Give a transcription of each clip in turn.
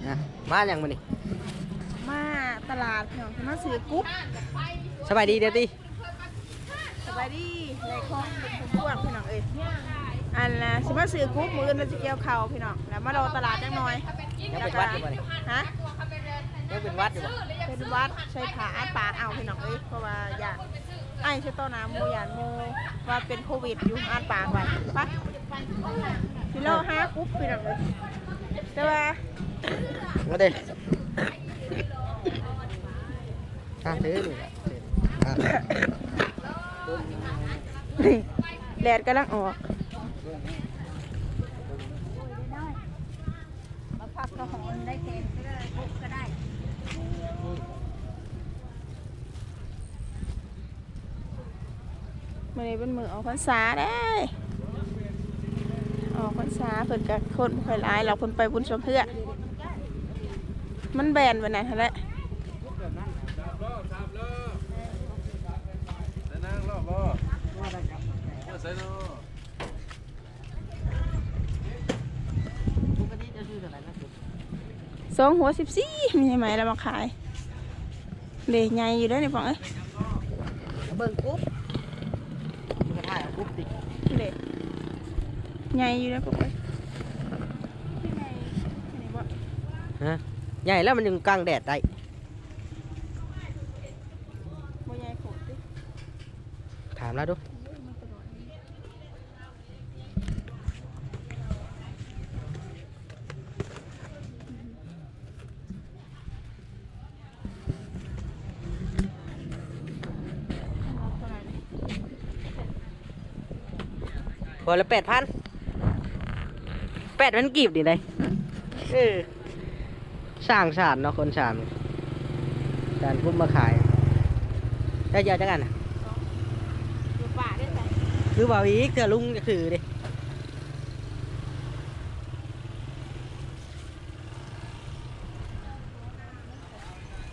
นะมาอย่างมันนี่มาตลาดเนาะมาซื้อกุ๊บสบายดีเดี๋ยวตีสบายดีในคลองเป็นพวกพี่น้องเอ้ยอันละสิมาซื้อกุ๊บมือมันจะเกี่ยวเข่าพี่น้องแล้วมาเราตลาดจังหน่อยยังเป็นวัดอยู่บ่นี่ฮะยังเป็นวัดอยู่บ่เป็นวัดใช้ผ้าอัดปากเอาพี่น้องเอ้ยเพราะว่าอยากไอ้ใช้ต้นน้ำมูยานมูว่าเป็นโควิดอยู่อัดปากไว้ปะพี่เราหากุ๊บพี่น้องเอ้ยแต่ว่ามาเด้ซื้อนี่แดดกำลังออกมาพักกระหอนได้เค็มก็ได้กุ๊บก็ได้มื่อนี้เป็นมือออกพรรษาได้ออกพรรษาเพิ่นกับคนบ่ค่อยหลายเราเพิ่นไปบุญชมเพื่อมันแบนไปไหนฮะแหละ2 หัว 14มีไหมเรามาขายเด็กใหญ่อยู่ด้วยนี่ปองเอ้ยเบิ่งกุ๊บมันก็ถ่ายเอากุ๊บติเด็กใหญ่อยู่ด้วยปองเอ้ยฮะใหญ่แล้วมันยังกลางแดดได้บ่ใหญ่โคตรดิถามแล้วดูพอละ8,000กีบดิได้สร้างสารเนาะคนสารกุ้มมาขายได้เยอะจังกันนะอยู่ป่าได้ไหมคือบ่าวอีกเธอลุงจะถือดิ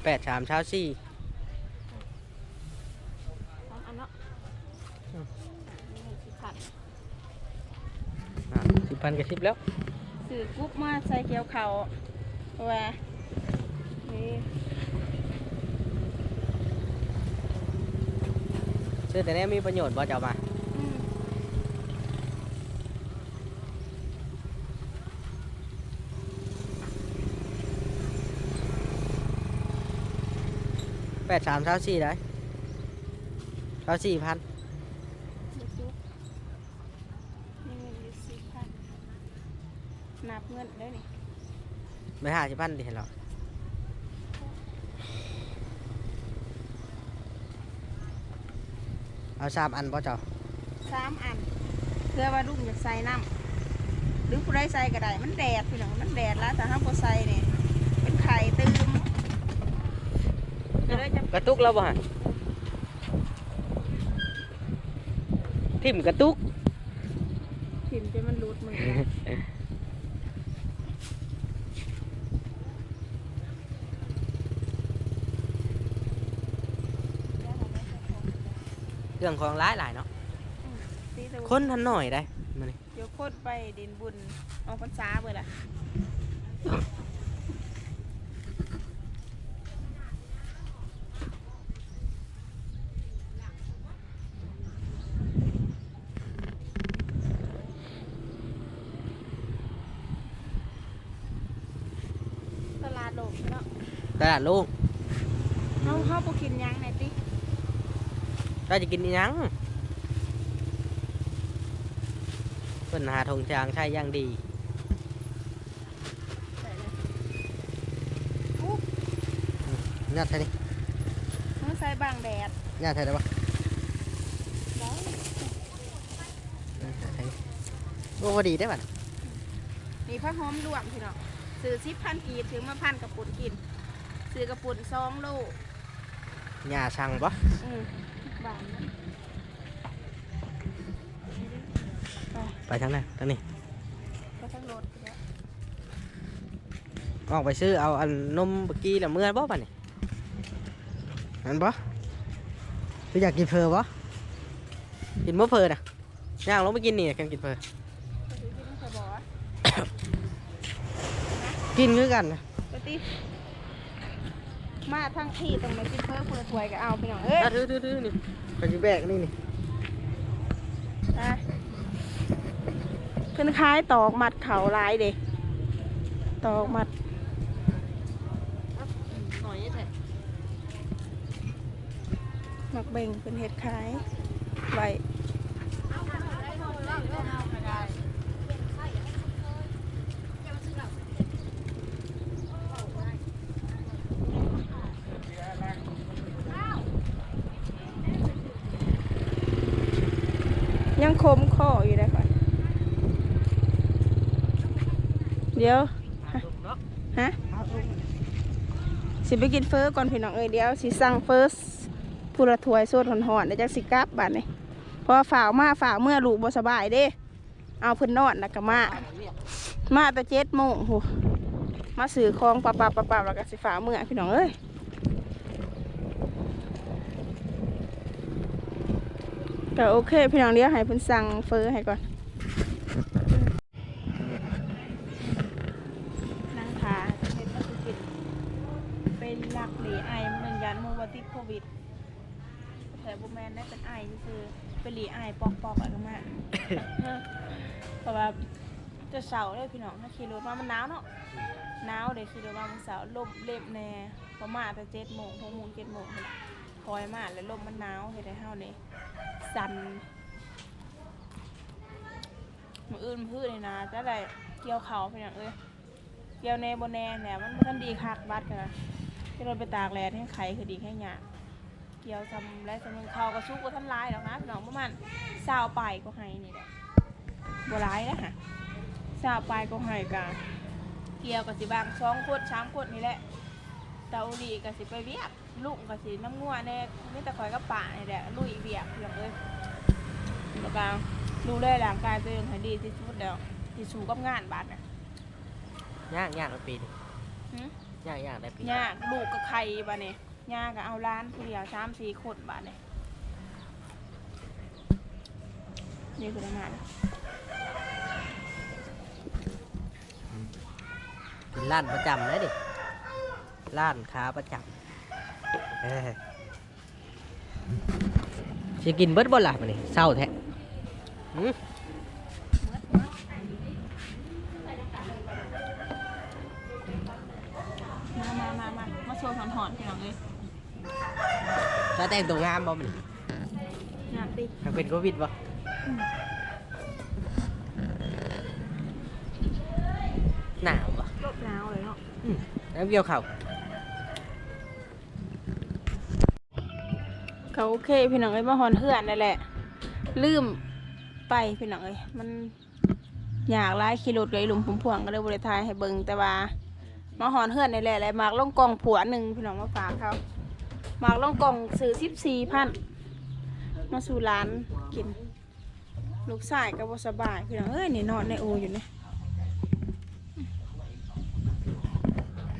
8 3 เช้า4 อันเนาะ10,000กับ10แล้วซื้อกุ๊บมาใส่เกี๊ยวเขาแหวนี่ซื้อแต่นี้มีประโยชน์บ่เจ้ามา8 3 เช้า4ได้เช้า4,000นับเงินได้นี่ไม่50,000ดิเห็นหรอเอา3 อันป่ะเจ้า3 อันเพื่อว่าลุงอยากใส่น้ำหรือผู้ใดใส่ก็ได้มันแดดพี่น้องมันแดดแล้วแต่ถ้าผู้ใส่เนี่ยเป็นไข่ตืมกระตุกแล้วบ่ฮะทิ่มกระตุกถิ่มจนมันรูดมือเรื่องของร้ายหลายเนาะคนทันหน่อยได้มานี่เดี๋ยวโคตรไปดินบุญออกพรรษาเบื่อละตลาดโลกเนาะตลาดลูกเขาไปกินยังไหนติเราจะกินยังเป็นหาธงจางใช่ย่างดีน่าใช่ดิเขาใส่บางแดดน่าใช่ได้ปะโอ้พอดีได้ป่ะนี่ผ้าหอมรวมพี่น้องซื้อ10,000 กีบถึงมา1,000 กระปุกกินซื้อกระปุก2 โลหญ้าช่างปะบางไปทางไหนทางนี้ไปทางรถออกไปซื้อเอาอันนมเมื่อกี้แล้วเมื่อบ่ป่ะนี่อันบ่คืออยากกินเพอบ่กินบ่เพอนะย่างลงไปกินนี่กันกินเพอ กินคือกันนะ ปกติมาทั้งที่ตรงนี้กินเพิ่มคนละถ้วยก็เอาพี่น้องเอ้ย ถือนี่ขอจะแบกนี่นี่ เพิ่นคล้ายตอกมัดเขาลายเด็ตอกมัด หน่อยแท้ มักเบ่งเป็นเห็ดคล้ายไว้ยังคมข้ออยู่ได้ก่อนเดี๋ยวฮะสิไปกินเฟอก่อนพี่น้องเอ้ยเดี๋ยวสิสั่งเฟอผู้ละถ้วยโซดหอนๆเดี๋ยวจักสิกลับบัดนี้เพราะว่าฝ่าวเมื่อลูกบ่สบายเด้เอาเพิ่นนอนแล้วก็มาแต่7 โมงโหมาซื้อของปับแล้วก็สิฝ่าวเมื่อพี่น้องเอ้ยก็โอเคพี่น้องเดี๋ยวให้เพิ่นสั่งเฟอให้ก่อนนั่งทาเฮ็ดมาสิกินเป็นหลักหลีไอมันยันมือว่าติดโควิดแต่บุแมนได้เป็นไอคือเป็นหลีไอปอกอะไรมา เพราะว่าจะเสาเลยพี่น้องถ้าขี่รถมามันหนาวเนาะหนาวเลยขี่รถมามันเสาลมเล็บแน่ประมาณแต่7 โมง6 โมง7 โมงคอยมาแล้วลมมันหนาวเห็นได้เท่านี้สั่นมืออื่นมือเลยนะจะได้เกี่ยวเขาพี่น้องเอ้ยเกี่ยวแน่บนแน่เนี่ยมันทันดีคักบัดกันนะที่เราไปตากแดดให้ไข่คือดีแค่หยาเกี่ยวทำไรสำนึกเขาก็ชุกก็ท่านร้ายแล้วนะพี่น้องประมาณ20 ปลายก็ให้นี่แหละบัวร้ายนะฮะ20 ปลายก็ให้กันเกี่ยวกับสิบาง2 คน3 คนนี่แหละเตาดีกับสิไปเวียกลุงกับสิน้ำงัวแน่ไม่แต่คอยกับป่านี่แหละลุยเวียกพี่น้องเอ้ยแล้วก็ดูแลร่างกายตัวเองให้ดีที่สุดแล้วที่สู้กับงานบาดน่ะยากในปีนี้ยากในปียากลูกกับใครบ้าเนี่ยยากกับเอาร้านผู้เดียว3-4 คนบาทเนี่ยนี่คือทำงานกินร้านประจำเลยดิร้านค้าประจำจะกินเบิดบ่ล่ะมันนี่เศร้าแท้มาโชว์ถอนๆพี่น้องเลยจะแต่งตัวงามบ่มันงามดิถ้าเป็นโควิดบ่หนาวบ่รบหนาวเลยเนาะแล้วเกี่ยวเข่าเขาโอเคพี่น้องเอ้ยมาหอนเหือนนั่นแหละลืมไปพี่น้องเอ้ยมันอยากไล่ขี่รถเลยหลุมพุ่มพวงก็เลยบริทายให้เบิ่งแต่ว่ามาหอนเหือนนี่แหละอะไรหมากล่องกองผัว1พี่น้องมาฝากเขาหมากล่องกองซื้อ14,000มาสู่ร้านกินลูกชายก็บ่สบายพี่น้องเอ้ยนี่นอนในโออยู่นี่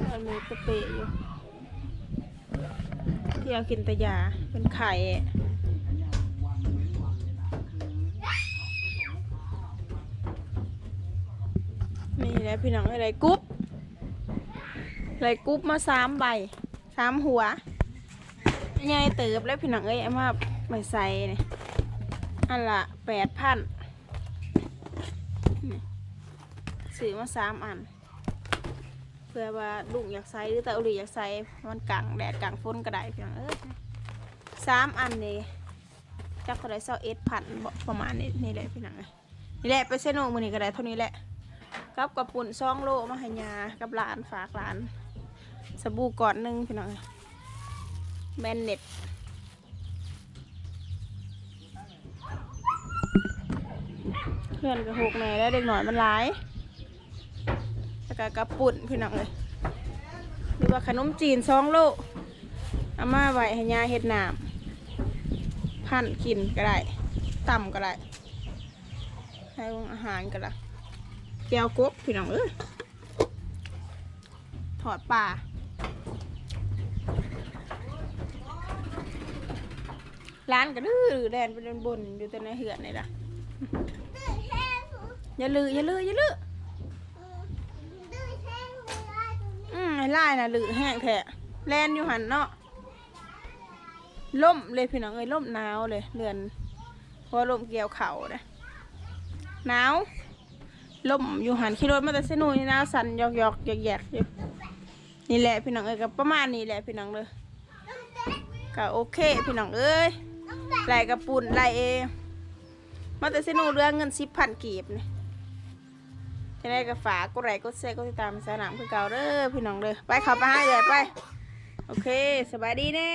นอนมือตะเปะอยู่ที่เอากินตะยาเป็นไข่นี่แหละพี่น้องอะไรกุ๊บมา3 ใบ 3 หัวใหญ่เติบแล้วพี่น้องเอ้ยเอามาใบใส่เนี่ยอันละ 8,000ซื้อมา3 อันเพื่อว่าลุงอยากใส่หรือตาอุลีอยากใส่มันกลางแดดกลางฝนก็ได้พี่น้อง3 อันนี่จักก็ได้21,000ประมาณนี้แหละพี่น้องนี่แหละไปเซโนมือนี่ก็ได้เท่านี้แหละกับกระปุ่น2 โลมาให้ยากับหลานฝากหลานสบู่ก่อน1พี่น้องแมนเน็ตเพื่อนกับ6แม่แล้วเด็กหน่อยมันหลายแล้วก็กระปุ่นพี่น้องเลยหรือว่าขนมจีน2 โลเอามาไว้ให้ยาเห็ดน้ำพันกินก็ได้ต่ำก็ได้ให้อาหารก็ได้แก้วกบพี่น้องถอดปลาร้านก็ดื้อแดนไปเดินบนอยู่แต่ในเหือนนี่ล่ะอย่าลือ ไล่น่ะหรือแห้งแท้แลนอยู่หันเนาะล่มเลยพี่น้องเอ้ยล่มหนาวเลยเรือนเพราะลมเกี่ยวเข่าเลยหนาวล่มอยู่หันขี่รถมาแต่เส้นนู่นนี่หนาวสั่นหยอกแยกอยู่นี่แหละพี่น้องเอ้ยกับประมาณนี้แหละพี่น้องเลยก็โอเคพี่น้องเอ้ยไหลกระปุ่นไหลเอมาแต่เส้นนู่นเรื่องเงิน10,000 กีบนี่จะได้กระฝากก็ไหลก็แซ่ก็ติดตามสนามคือเก่าเด้อพี่น้องเด้อไปขับมาให้เลยไปโอเคสบายดีแน่